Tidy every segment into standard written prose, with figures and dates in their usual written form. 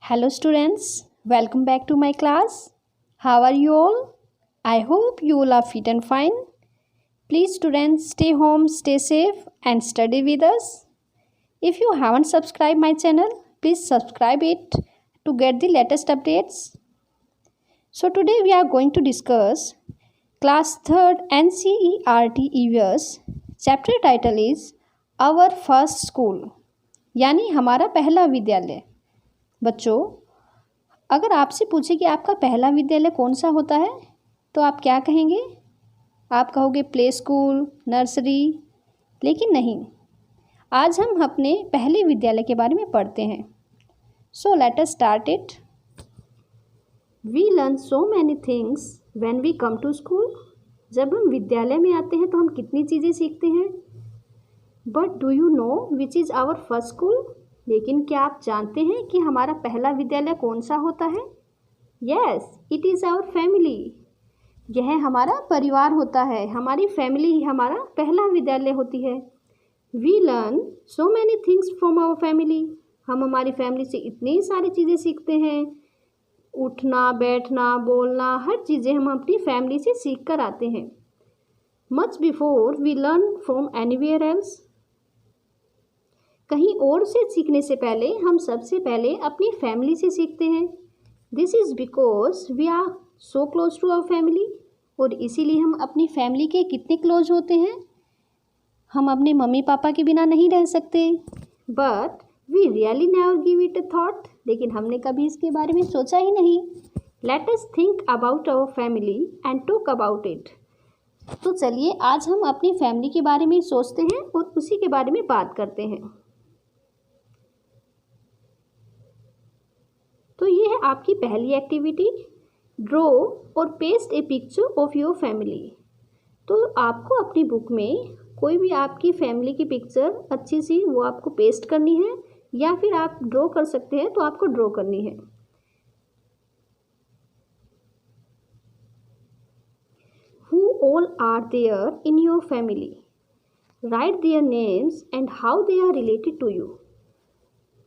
Hello students, welcome back to my class. How are you all? I hope you all are fit and fine. Please students stay home, stay safe and study with us. If you haven't subscribed my channel, please subscribe it to get the latest updates. So today we are going to discuss class 3rd NCERT EVS. Chapter title is Our First School यानी हमारा पहला विद्यालय। बच्चों, अगर आपसे पूछे कि आपका पहला विद्यालय कौन सा होता है तो आप क्या कहेंगे? आप कहोगे प्ले स्कूल, नर्सरी, लेकिन नहीं। आज हम अपने पहले विद्यालय के बारे में पढ़ते हैं। So let us start it. We learn so many things when we come to school. जब हम विद्यालय में आते हैं तो हम कितनी चीज़ें सीखते हैं। But do you know which is our first school? लेकिन क्या आप जानते हैं कि हमारा पहला विद्यालय कौन सा होता है? Yes, it is our family. यह हमारा परिवार होता है, हमारी फैमिली ही हमारा पहला विद्यालय होती है। We learn so many things from our family. हम हमारी फैमिली से इतनी सारी चीज़ें सीखते हैं। उठना, बैठना, बोलना, हर चीज़ें हम अपनी फैमिली से सीख कर आते हैं। Much before we learn from anywhere else. कहीं और से सीखने से पहले हम सबसे पहले अपनी फैमिली से सीखते हैं। This is because we are so close to our family. और इसीलिए हम अपनी फैमिली के कितने क्लोज होते हैं। हम अपने मम्मी पापा के बिना नहीं रह सकते। But we really never give it a thought. लेकिन हमने कभी इसके बारे में सोचा ही नहीं। Let us think about our family and talk about it. तो चलिए आज हम अपनी फैमिली के बारे में सोचते हैं और उसी के बारे में बात करते हैं। तो ये है आपकी पहली एक्टिविटी, ड्रॉ और paste A picture of your family. तो आपको अपनी बुक में कोई भी आपकी फैमिली की पिक्चर अच्छी सी वो आपको पेस्ट करनी है, या फिर आप ड्रॉ कर सकते हैं तो आपको ड्रॉ करनी है। Who all are there in your family? Write their names and how they are related to you.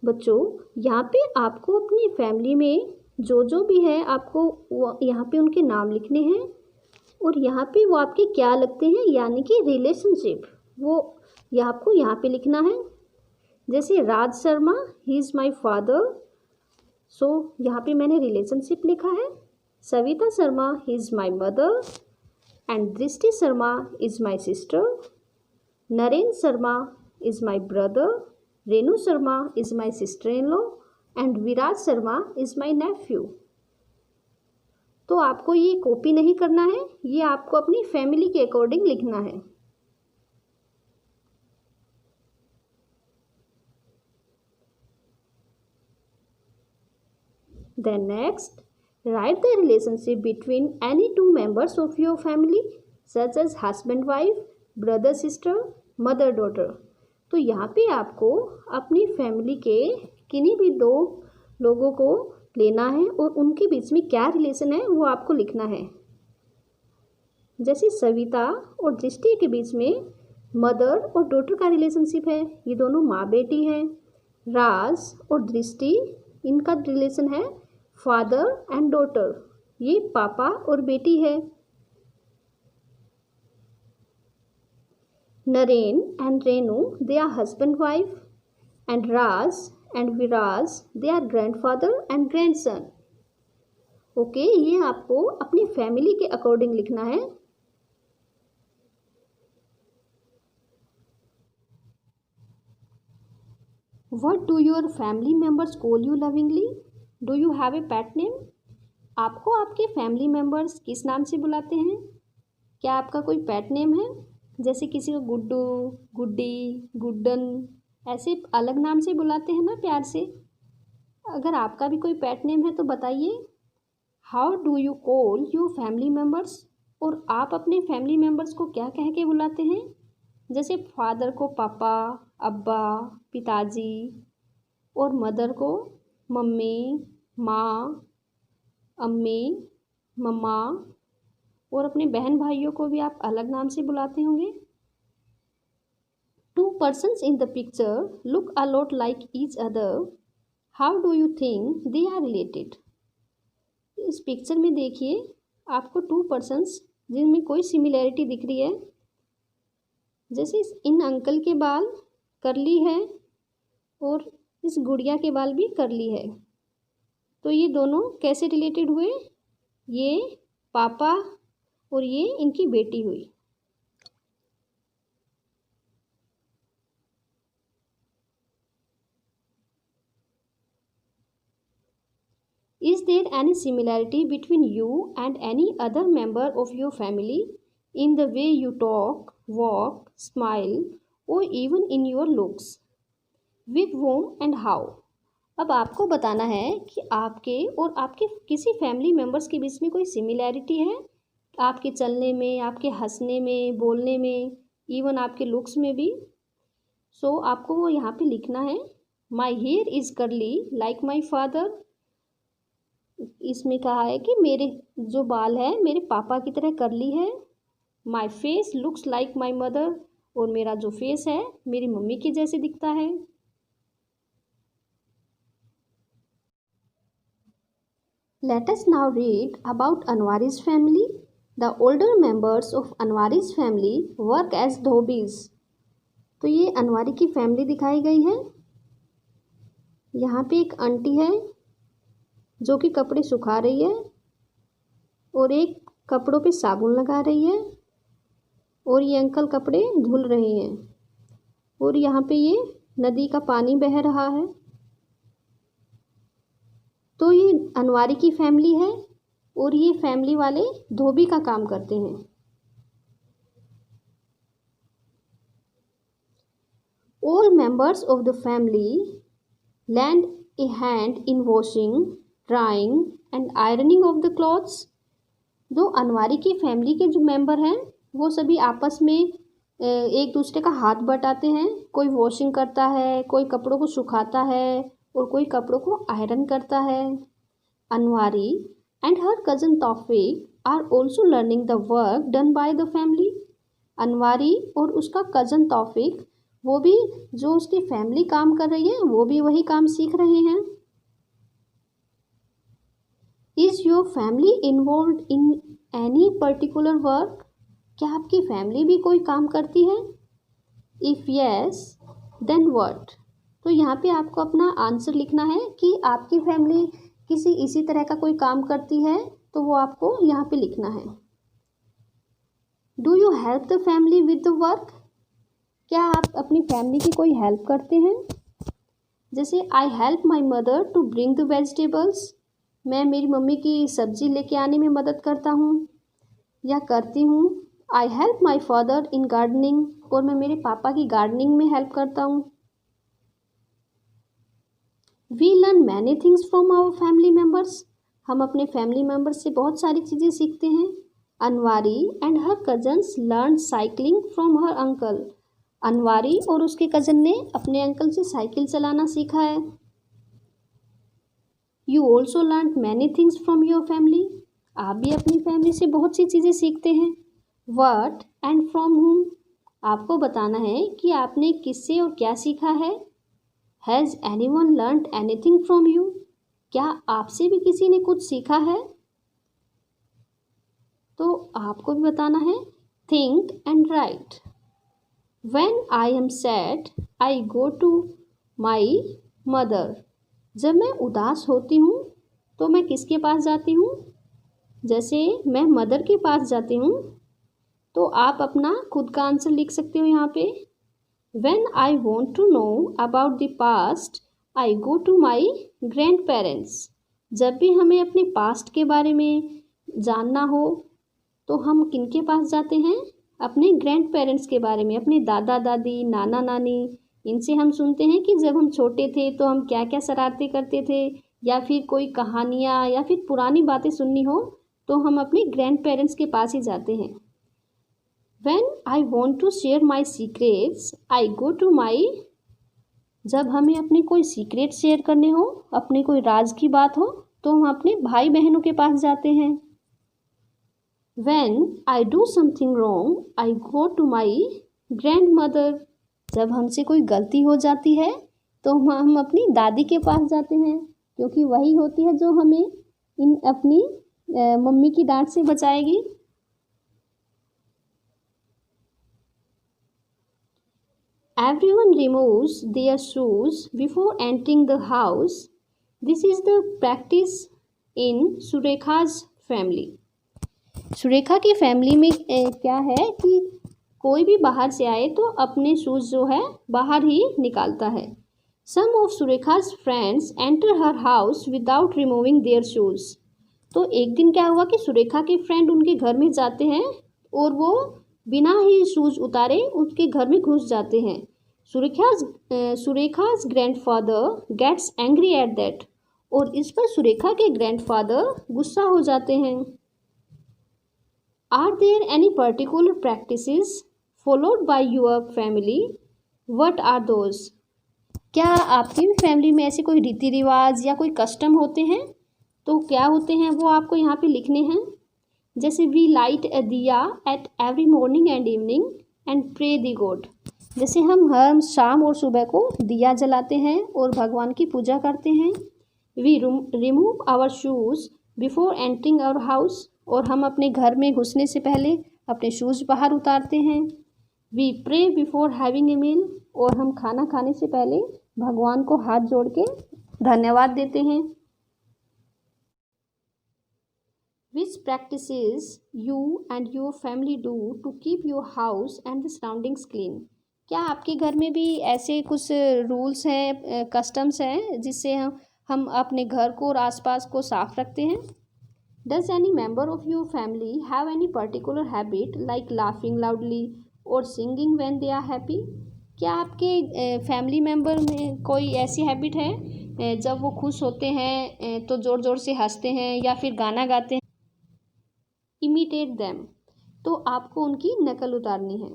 बच्चों, यहाँ पे आपको अपनी फैमिली में जो भी है आपको यहाँ पे उनके नाम लिखने हैं और यहाँ पे वो आपके क्या लगते हैं यानी कि रिलेशनशिप, वो आपको यहाँ पे लिखना है। जैसे Raj Sharma, he is my father, so यहाँ पे मैंने रिलेशनशिप लिखा है। Savita Sharma, he is my mother and Drishti Sharma is my sister. Narendra Sharma is my brother. Renu Sharma is my sister in law and Viraj Sharma is my nephew. तो आपको ये कॉपी नहीं करना है, ये आपको अपनी फैमिली के अकॉर्डिंग लिखना है। Then next, write the relationship between any two members of your family such as husband wife, brother sister, mother daughter. तो यहाँ पे आपको अपनी फैमिली के किन्हीं भी दो लोगों को लेना है और उनके बीच में क्या रिलेशन है वो आपको लिखना है। जैसे सविता और दृष्टि के बीच में मदर और डॉटर का रिलेशनशिप है, ये दोनों माँ बेटी हैं। राज और दृष्टि, इनका रिलेशन है फादर एंड डॉटर, ये पापा और बेटी है। Naren and Renu, they are husband wife, and Raj and Viraj, they are grandfather and grandson. Okay, ये आपको अपनी फैमिली के अकॉर्डिंग लिखना है। What do your family members call you lovingly? Do you have a pet name? आपको आपके family members किस नाम से बुलाते हैं? क्या आपका कोई पेट नेम है? जैसे किसी को गुड्डू, गुड्डी, गुड्डन, ऐसे अलग नाम से बुलाते हैं ना प्यार से। अगर आपका भी कोई पेट नेम है तो बताइए। How do you call your family members? और आप अपने फैमिली मेम्बर्स को क्या कह के बुलाते हैं? जैसे फादर को पापा, अब्बा, पिताजी, और मदर को मम्मी, माँ, अम्मी, मम्मा, और अपने बहन भाइयों को भी आप अलग नाम से बुलाते होंगे। Two persons in the picture look a lot like each other. How do you think they are related? इस पिक्चर में देखिए आपको 2 पर्सन्स जिनमें कोई सिमिलैरिटी दिख रही है। जैसे इन अंकल के बाल कर्ली है और इस गुड़िया के बाल भी कर्ली है, तो ये दोनों कैसे रिलेटेड हुए? ये पापा और ये इनकी बेटी हुई। Is there any similarity between you and any other member of your family in the way you talk, walk, smile, or even in your looks? With whom and how? अब आपको बताना है कि आपके और आपके किसी फैमिली मेम्बर्स के बीच में कोई सिमिलैरिटी है, आपके चलने में, आपके हंसने में, बोलने में, इवन आपके लुक्स में भी। सो आपको वो यहाँ पे लिखना है। My here is curly like my father. इसमें कहा है कि मेरे जो बाल है मेरे पापा की तरह कर्ली है। My face looks like my mother, और मेरा जो फेस है मेरी मम्मी के जैसे दिखता है। Let us now read about Anwari's family. The older members of Anwari's family work as dhobis. तो ये अनवारी की फैमिली दिखाई गई है। यहाँ पे एक आंटी है जो कि कपड़े सुखा रही है और एक कपड़ों पे साबुन लगा रही है, और ये अंकल कपड़े धुल रहे हैं, और यहाँ पे ये नदी का पानी बह रहा है। तो ये अनवारी की फैमिली है और ये फैमिली वाले धोबी का काम करते हैं। All members of the family lend a hand in washing, drying and ironing of the clothes. जो अनवारी की फैमिली के जो मेंबर हैं वो सभी आपस में एक दूसरे का हाथ बटाते हैं। कोई वॉशिंग करता है, कोई कपड़ों को सुखाता है और कोई कपड़ों को आयरन करता है। Anwari and her cousin Taufiq are also learning the work done by the family. Anwari और उसका कज़न तौफीक, वो भी जो उसकी फैमिली काम कर रही है वो भी वही काम सीख रहे हैं। Is your family involve in any particular work? क्या आपकी फैमिली भी कोई काम करती है? If yes then what? तो यहाँ पे आपको अपना आंसर लिखना है कि आपकी फैमिली किसी इसी तरह का कोई काम करती है, तो वो आपको यहाँ पे लिखना है। Do you help the family with the work? क्या आप अपनी फैमिली की कोई हेल्प करते हैं? जैसे I help my mother to bring the vegetables. मैं मेरी मम्मी की सब्ज़ी लेके आने में मदद करता हूँ या करती हूँ। आई help my father in gardening, और मैं मेरे पापा की गार्डनिंग में हेल्प करता हूँ। We learn many things from our family members. हम अपने फैमिली मेम्बर्स से बहुत सारी चीज़ें सीखते हैं। Anwari and her cousins learn cycling from her uncle. Anwari और उसके कज़न ने अपने अंकल से साइकिल चलाना सीखा है। You also learn many things from your family. आप भी अपनी फैमिली से बहुत सी चीज़ें सीखते हैं। What and from whom? आपको बताना है कि आपने किससे और क्या सीखा है। Has anyone learned anything from you? क्या आपसे भी किसी ने कुछ सीखा है? तो आपको भी बताना है think and right. When I am sad, I go to my mother. जब मैं उदास होती हूँ तो मैं किसके पास जाती हूँ? जैसे मैं मदर के पास जाती हूँ, तो आप अपना खुद का आंसर लिख सकते हो यहाँ पे। When I want to know about the past, I go to my grandparents. जब भी हमें अपने पास्ट के बारे में जानना हो तो हम किनके पास जाते हैं? अपने ग्रैंड पेरेंट्स के बारे में, अपने दादा दादी, नाना नानी, इनसे हम सुनते हैं कि जब हम छोटे थे तो हम क्या क्या शरारतें करते थे, या फिर कोई कहानियाँ या फिर पुरानी बातें सुननी हो तो हम अपने ग्रैंड पेरेंट्स के पास ही जाते हैं। When I want to share my secrets, I go to my। जब हमें अपने कोई सीक्रेट शेयर करने हो, अपने कोई राज की बात हो, तो हम अपने भाई बहनों के पास जाते हैं। When I do something wrong, I go to my grandmother। जब हमसे कोई गलती हो जाती है तो हम अपनी दादी के पास जाते हैं, क्योंकि वही होती है जो हमें इन अपनी मम्मी की डांट से बचाएगी। Everyone removes their shoes before entering the house. This is the practice in सुरेखा's family. Surekha की फैमिली में क्या है कि कोई भी बाहर से आए तो अपने शूज़ जो है बाहर ही निकालता है। Some of Surekha's friends enter her house without removing their shoes. तो एक दिन क्या हुआ कि सुरेखा के फ्रेंड उनके घर में जाते हैं और वो बिना ही शूज़ उतारे उसके घर में घुस जाते हैं। Surekha's grandfather gets angry at that, और इस पर सुरेखा के ग्रैंडफादर गुस्सा हो जाते हैं। Are there any particular practices followed by your family? What are those? क्या आपकी भी फैमिली में ऐसे कोई रीति रिवाज या कोई कस्टम होते हैं? तो क्या होते हैं वो आपको यहाँ पे लिखने हैं। जैसे we light a diya at every morning and evening and pray the god. जैसे हम हर शाम और सुबह को दिया जलाते हैं और भगवान की पूजा करते हैं। We remove our shoes before entering our house, और हम अपने घर में घुसने से पहले अपने शूज़ बाहर उतारते हैं। We pray before having a meal, और हम खाना खाने से पहले भगवान को हाथ जोड़ के धन्यवाद देते हैं। Which practices you and your family do to keep your house and the surroundings clean? क्या आपके घर में भी ऐसे कुछ रूल्स हैं, कस्टम्स हैं जिससे हम अपने घर को और आसपास को साफ रखते हैं? Does any member of your family have any particular habit like laughing loudly or singing when they are happy? क्या आपके फैमिली मेम्बर में कोई ऐसी हैबिट है जब वो खुश होते हैं तो ज़ोर ज़ोर से हंसते हैं या फिर गाना गाते हैं? इमिटेट दैम, तो आपको उनकी नकल उतारनी है।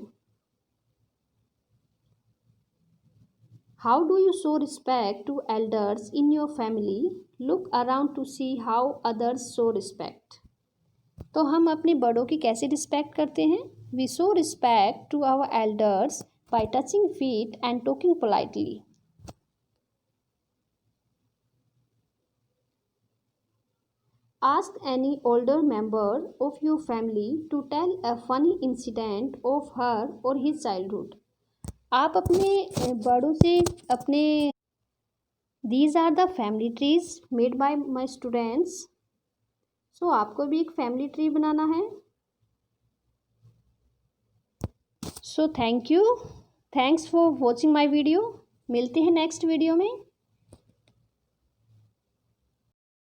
How do you show respect to elders in your family? Look around to see how others show respect. तो हम अपने बड़ों की कैसे रिस्पेक्ट करते हैं? We show respect to our elders by touching feet and talking politely. Ask any older member of your family to tell a funny incident of her or his childhood. आप अपने बड़ों से अपने These are the family trees made by my students. So आपको भी एक family tree बनाना है। So thank you. Thanks for watching my video. मिलते हैं नेक्स्ट वीडियो में।